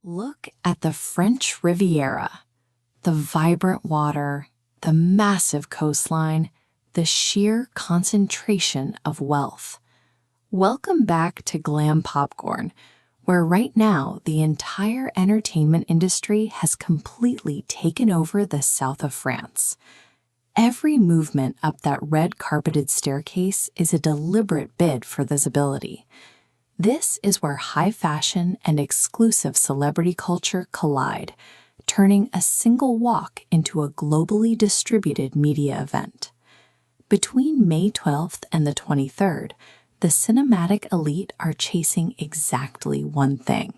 Look at the French Riviera. The vibrant water, the massive coastline, the sheer concentration of wealth. Welcome back to Glam Popcorn, where right now the entire entertainment industry has completely taken over the south of France. Every movement up that red carpeted staircase is a deliberate bid for visibility. This is where high fashion and exclusive celebrity culture collide, turning a single walk into a globally distributed media event. Between May 12th and the 23rd, the cinematic elite are chasing exactly one thing: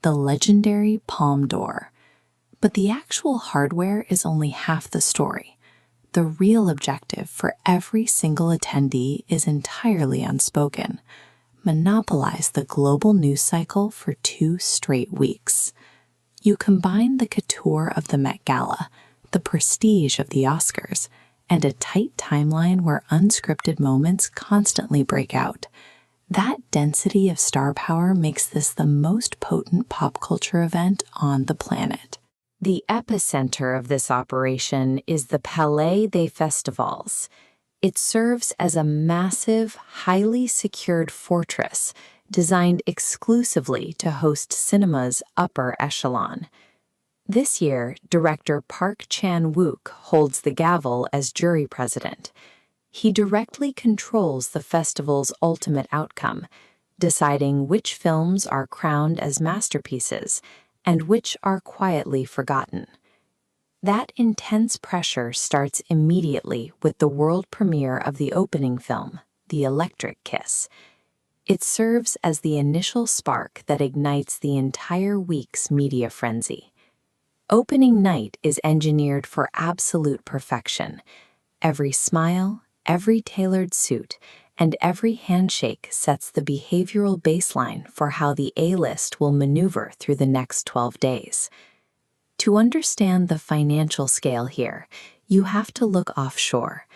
the legendary Palme d'Or. But the actual hardware is only half the story. The real objective for every single attendee is entirely unspoken: monopolize the global news cycle for 2 straight weeks. You combine the couture of the Met Gala, the prestige of the Oscars, and a tight timeline where unscripted moments constantly break out. That density of star power makes this the most potent pop culture event on the planet. The epicenter of this operation is the Palais des Festivals. It serves as a massive, highly secured fortress designed exclusively to host cinema's upper echelon. This year, director Park Chan-wook holds the gavel as jury president. He directly controls the festival's ultimate outcome, deciding which films are crowned as masterpieces and which are quietly forgotten. That intense pressure starts immediately with the world premiere of the opening film, The Electric Kiss. It serves as the initial spark that ignites the entire week's media frenzy. Opening night is engineered for absolute perfection. Every smile, every tailored suit, and every handshake sets the behavioral baseline for how the A-list will maneuver through the next 12 days. To understand the financial scale here, you have to look offshore.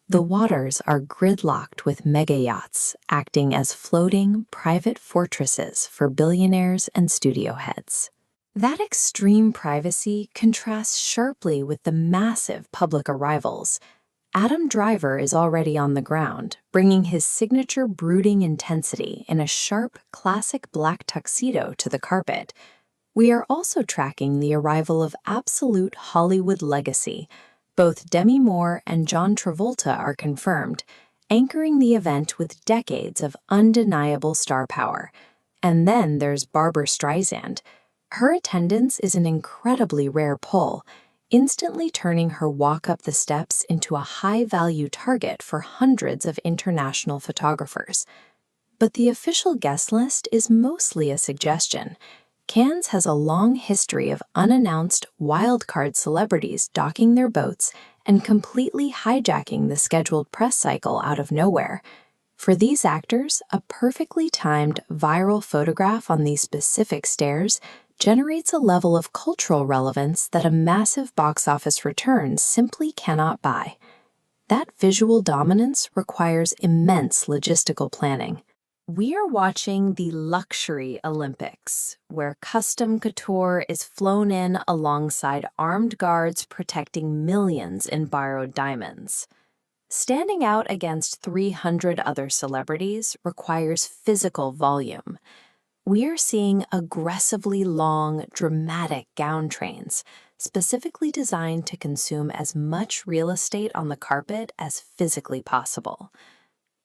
The waters are gridlocked with mega yachts acting as floating private fortresses for billionaires and studio heads. That extreme privacy contrasts sharply with the massive public arrivals. Adam Driver is already on the ground, bringing his signature brooding intensity in a sharp, classic black tuxedo to the carpet. We are also tracking the arrival of absolute Hollywood legacy. Both Demi Moore and John Travolta are confirmed, anchoring the event with decades of undeniable star power. And then there's Barbra Streisand. Her attendance is an incredibly rare pull, instantly turning her walk up the steps into a high-value target for hundreds of international photographers. But the official guest list is mostly a suggestion. Cannes has a long history of unannounced wildcard celebrities docking their boats and completely hijacking the scheduled press cycle out of nowhere. For these actors, a perfectly timed viral photograph on these specific stairs generates a level of cultural relevance that a massive box office return simply cannot buy. That visual dominance requires immense logistical planning. We are watching the luxury Olympics, where custom couture is flown in alongside armed guards protecting millions in borrowed diamonds. Standing out against 300 other celebrities requires physical volume. We are seeing aggressively long, dramatic gown trains, specifically designed to consume as much real estate on the carpet as physically possible.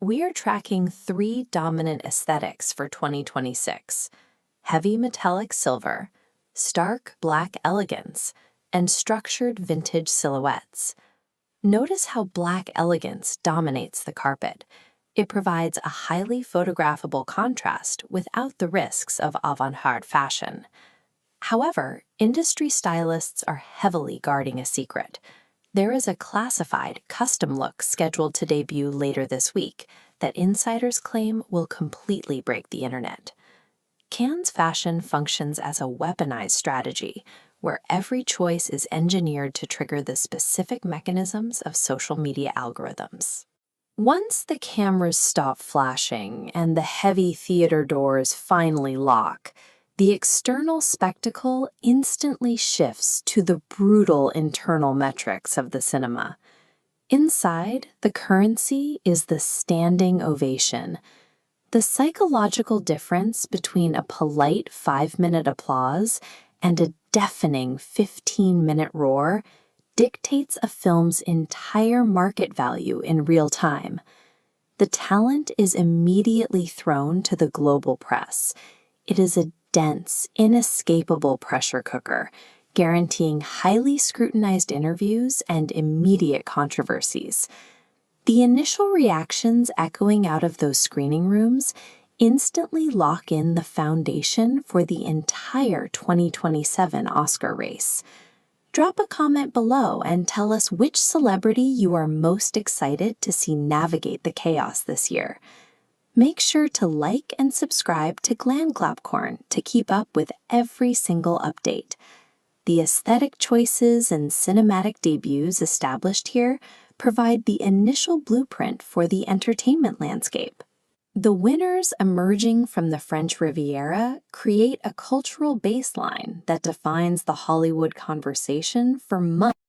We are tracking 3 dominant aesthetics for 2026: heavy metallic silver, stark black elegance, and structured vintage silhouettes. Notice how black elegance dominates the carpet. It provides a highly photographable contrast without the risks of avant-garde fashion. However, industry stylists are heavily guarding a secret. There is a classified custom look scheduled to debut later this week that insiders claim will completely break the internet. Cannes fashion functions as a weaponized strategy, where every choice is engineered to trigger the specific mechanisms of social media algorithms. Once the cameras stop flashing and the heavy theater doors finally lock, The external spectacle instantly shifts to the brutal internal metrics of the cinema. Inside, the currency is the standing ovation. The psychological difference between a polite 5-minute applause and a deafening 15-minute roar dictates a film's entire market value in real time. The talent is immediately thrown to the global press. It is a dense, inescapable pressure cooker, guaranteeing highly scrutinized interviews and immediate controversies. The initial reactions echoing out of those screening rooms instantly lock in the foundation for the entire 2027 Oscar race. Drop a comment below and tell us which celebrity you are most excited to see navigate the chaos this year. Make sure to like and subscribe to Glam to keep up with every single update. The aesthetic choices and cinematic debuts established here provide the initial blueprint for the entertainment landscape. The winners emerging from the French Riviera create a cultural baseline that defines the Hollywood conversation for months.